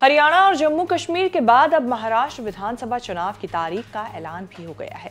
हरियाणा और जम्मू कश्मीर के बाद अब महाराष्ट्र विधानसभा चुनाव की तारीख का ऐलान भी हो गया है।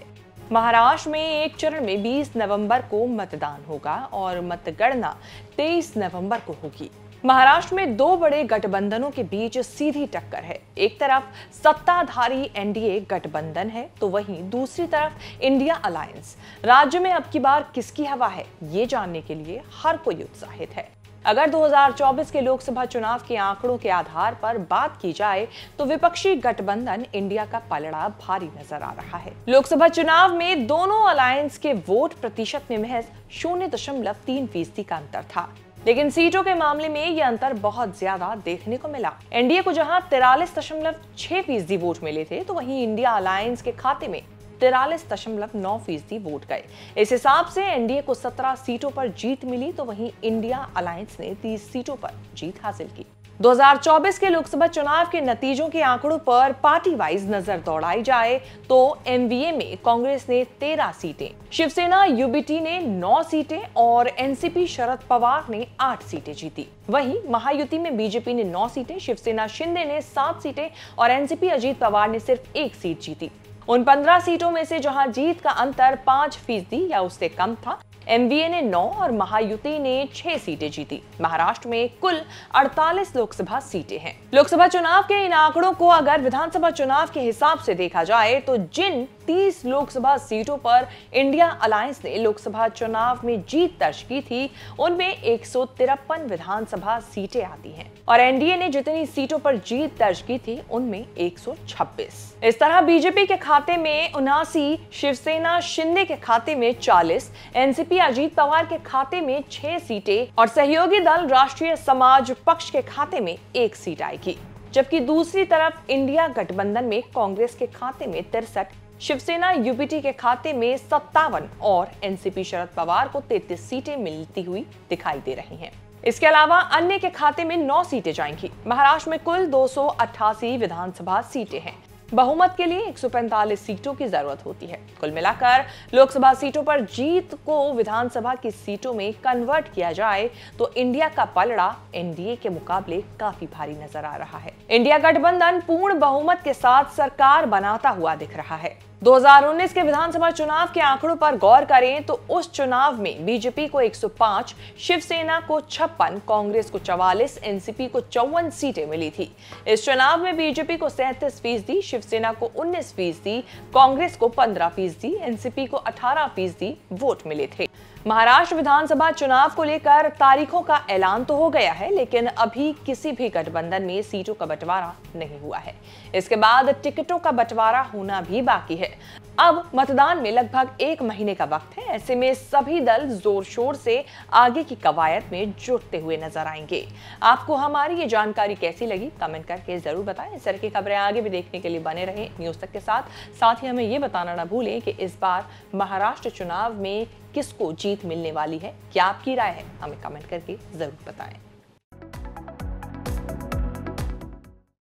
महाराष्ट्र में एक चरण में 20 नवंबर को मतदान होगा और मतगणना 23 नवंबर को होगी। महाराष्ट्र में दो बड़े गठबंधनों के बीच सीधी टक्कर है। एक तरफ सत्ताधारी एनडीए गठबंधन है तो वहीं दूसरी तरफ इंडिया अलायंस। राज्य में अब की बार किसकी हवा है, ये जानने के लिए हर कोई उत्साहित है। अगर 2024 के लोकसभा चुनाव के आंकड़ों के आधार पर बात की जाए तो विपक्षी गठबंधन इंडिया का पलड़ा भारी नजर आ रहा है। लोकसभा चुनाव में दोनों अलायंस के वोट प्रतिशत में महज 0.3% का अंतर था, लेकिन सीटों के मामले में यह अंतर बहुत ज्यादा देखने को मिला। एनडीए को जहां 43.6% वोट मिले थे तो वहीं इंडिया अलायंस के खाते में 43.9% वोट गए। इस हिसाब से एनडीए को 17 सीटों पर जीत मिली तो वहीं इंडिया अलायंस ने 30 सीटों पर जीत हासिल की। 2024 के लोकसभा चुनाव के नतीजों के आंकड़ों पर पार्टी वाइज नजर दौड़ाई जाए तो एमवीए में कांग्रेस ने 13 सीटें, शिवसेना यूबीटी ने 9 सीटें और एनसीपी शरद पवार ने 8 सीटें जीती। वहीं महायुति में बीजेपी ने 9 सीटें, शिवसेना शिंदे ने 7 सीटें और एनसीपी अजीत पवार ने सिर्फ 1 सीट जीती। उन 15 सीटों में से जहां जीत का अंतर 5% या उससे कम था, एमवीए ने 9 और महायुति ने 6 सीटें जीती। महाराष्ट्र में कुल 48 लोकसभा सीटें हैं। लोकसभा चुनाव के इन आंकड़ों को अगर विधानसभा चुनाव के हिसाब से देखा जाए तो जिन 30 लोकसभा सीटों पर इंडिया अलायंस ने लोकसभा चुनाव में जीत दर्ज की थी, उनमें 153 विधानसभा सीटें आती हैं और एनडीए ने जितनी सीटों पर जीत दर्ज की थी उनमें 126। इस तरह बीजेपी के खाते में 79, शिवसेना शिंदे के खाते में 40, एनसीपी अजीत पवार के खाते में 6 सीटें और सहयोगी दल राष्ट्रीय समाज पक्ष के खाते में 1 सीट आएगी। जबकि दूसरी तरफ इंडिया गठबंधन में कांग्रेस के खाते में 63, शिवसेना यूबीटी के खाते में 57 और एनसीपी शरद पवार को 33 सीटें मिलती हुई दिखाई दे रही हैं। इसके अलावा अन्य के खाते में 9 सीटें जाएंगी। महाराष्ट्र में कुल 288 विधानसभा सीटें हैं। बहुमत के लिए 145 सीटों की जरूरत होती है। कुल मिलाकर लोकसभा सीटों पर जीत को विधानसभा की सीटों में कन्वर्ट किया जाए तो इंडिया का पलड़ा एनडीए के मुकाबले काफी भारी नजर आ रहा है। इंडिया गठबंधन पूर्ण बहुमत के साथ सरकार बनाता हुआ दिख रहा है। 2019 के विधानसभा चुनाव के आंकड़ों पर गौर करें तो उस चुनाव में बीजेपी को 105, शिवसेना को 56, कांग्रेस को 44, एनसीपी को 54 सीटें मिली थी। इस चुनाव में बीजेपी को 37%, शिवसेना को 19%, कांग्रेस को 15%, एनसीपी को 18% वोट मिले थे। महाराष्ट्र विधानसभा चुनाव को लेकर तारीखों का ऐलान तो हो गया है, लेकिन अभी किसी भी गठबंधन में सीटों का बंटवारा नहीं हुआ है। इसके बाद टिकटों का बंटवारा होना भी बाकी है। अब मतदान में लगभग 1 महीने का वक्त है। ऐसे में सभी दल जोर शोर से आगे की कवायद में जुटते हुए नजर आएंगे। आपको हमारी ये जानकारी कैसी लगी, कमेंट करके जरूर बताएं। इस तरह की खबरें आगे भी देखने के लिए बने रहें न्यूज तक के साथ ही हमें ये बताना ना भूलें कि इस बार महाराष्ट्र चुनाव में किसको जीत मिलने वाली है। क्या आपकी राय है, हमें कमेंट करके जरूर बताएं।